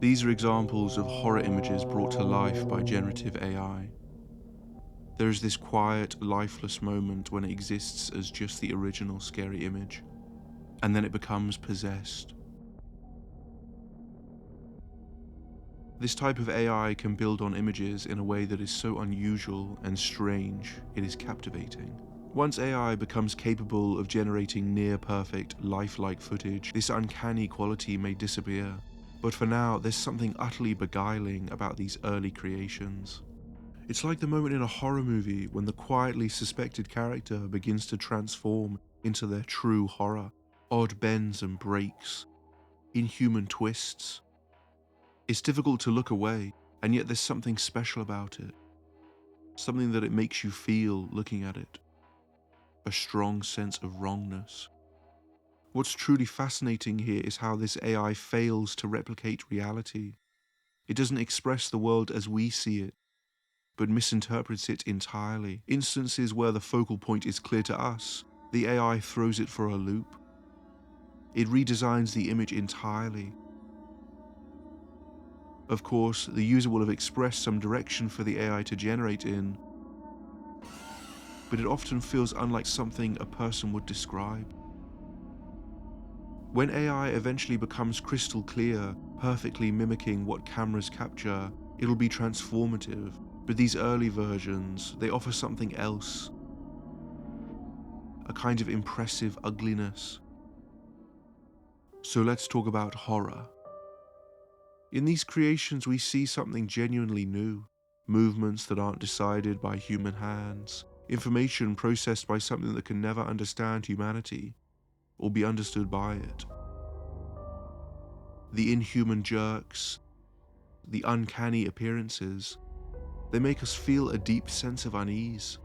These are examples of horror images brought to life by generative AI. There is this quiet, lifeless moment when it exists as just the original scary image, and then it becomes possessed. This type of AI can build on images in a way that is so unusual and strange, it is captivating. Once AI becomes capable of generating near-perfect, lifelike footage, this uncanny quality may disappear. But for now, there's something utterly beguiling about these early creations. It's like the moment in a horror movie when the quietly suspected character begins to transform into their true horror. Odd bends and breaks, inhuman twists. It's difficult to look away, and yet there's something special about it. Something that it makes you feel looking at it. A strong sense of wrongness. What's truly fascinating here is how this AI fails to replicate reality. It doesn't express the world as we see it, but misinterprets it entirely. Instances where the focal point is clear to us, the AI throws it for a loop. It redesigns the image entirely. Of course, the user will have expressed some direction for the AI to generate in, but it often feels unlike something a person would describe. When AI eventually becomes crystal clear, perfectly mimicking what cameras capture, it'll be transformative. But these early versions, they offer something else. A kind of impressive ugliness. So let's talk about horror. In these creations, we see something genuinely new. Movements that aren't decided by human hands. Information processed by something that can never understand humanity, or be understood by it. The inhuman jerks, the uncanny appearances, they make us feel a deep sense of unease,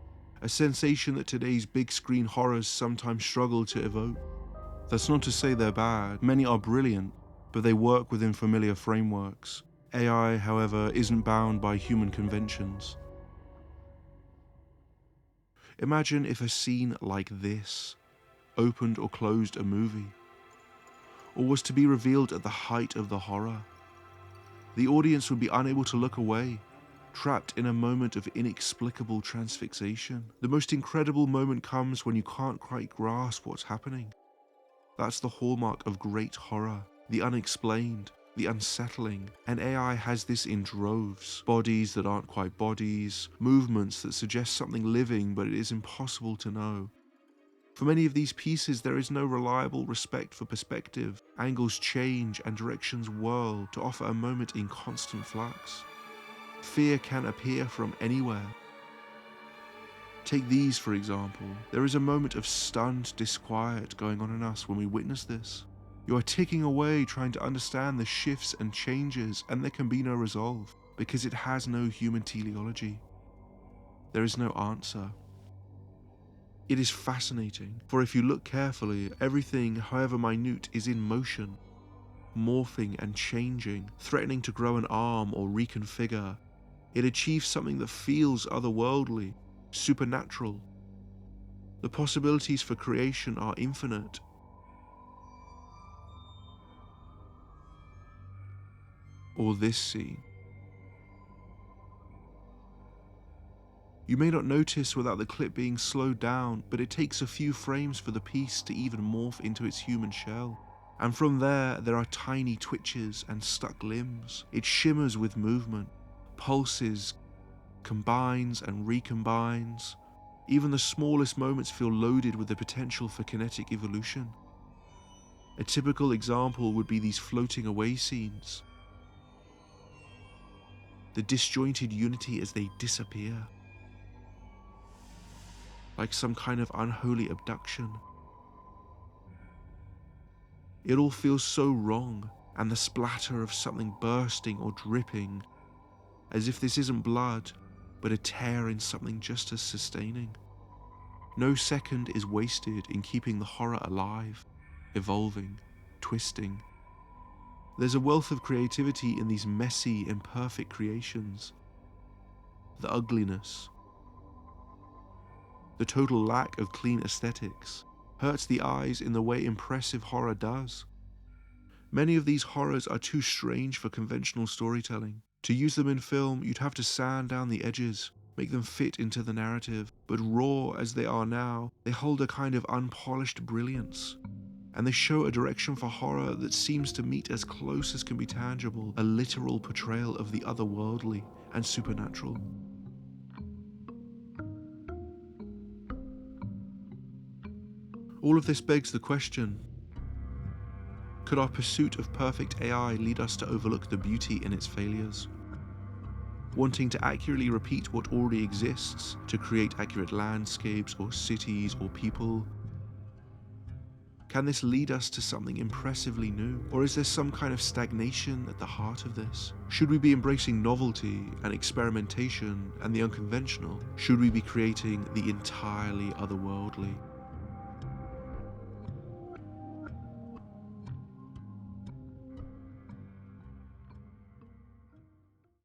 a sensation that today's big screen horrors sometimes struggle to evoke. That's not to say they're bad, many are brilliant, but they work within familiar frameworks. AI, however, isn't bound by human conventions. Imagine if a scene like this opened or closed a movie, or was to be revealed at the height of the horror. The audience would be unable to look away, trapped in a moment of inexplicable transfixation. The most incredible moment comes when you can't quite grasp what's happening. That's the hallmark of great horror, the unexplained, the unsettling, and AI has this in droves. Bodies that aren't quite bodies, movements that suggest something living but it is impossible to know. For many of these pieces, there is no reliable respect for perspective. Angles change and directions whirl to offer a moment in constant flux. Fear can appear from anywhere. Take these, for example. There is a moment of stunned disquiet going on in us when we witness this. You are ticking away trying to understand the shifts and changes, and there can be no resolve, because it has no human teleology. There is no answer. It is fascinating, for if you look carefully, everything, however minute, is in motion, morphing and changing, threatening to grow an arm or reconfigure. It achieves something that feels otherworldly, supernatural. The possibilities for creation are infinite. Or this scene. You may not notice without the clip being slowed down, but it takes a few frames for the piece to even morph into its human shell. And from there are tiny twitches and stuck limbs. It shimmers with movement, pulses, combines and recombines. Even the smallest moments feel loaded with the potential for kinetic evolution. A typical example would be these floating away scenes. The disjointed unity as they disappear. Like some kind of unholy abduction. It all feels so wrong, and the splatter of something bursting or dripping, as if this isn't blood, but a tear in something just as sustaining. No second is wasted in keeping the horror alive, evolving, twisting. There's a wealth of creativity in these messy, imperfect creations. The ugliness, the total lack of clean aesthetics, hurts the eyes in the way impressive horror does. Many of these horrors are too strange for conventional storytelling. To use them in film, you'd have to sand down the edges, make them fit into the narrative, but raw as they are now, they hold a kind of unpolished brilliance. And they show a direction for horror that seems to meet as close as can be tangible, a literal portrayal of the otherworldly and supernatural. All of this begs the question, could our pursuit of perfect AI lead us to overlook the beauty in its failures? Wanting to accurately repeat what already exists, to create accurate landscapes or cities or people, can this lead us to something impressively new? Or is there some kind of stagnation at the heart of this? Should we be embracing novelty and experimentation and the unconventional? Should we be creating the entirely otherworldly?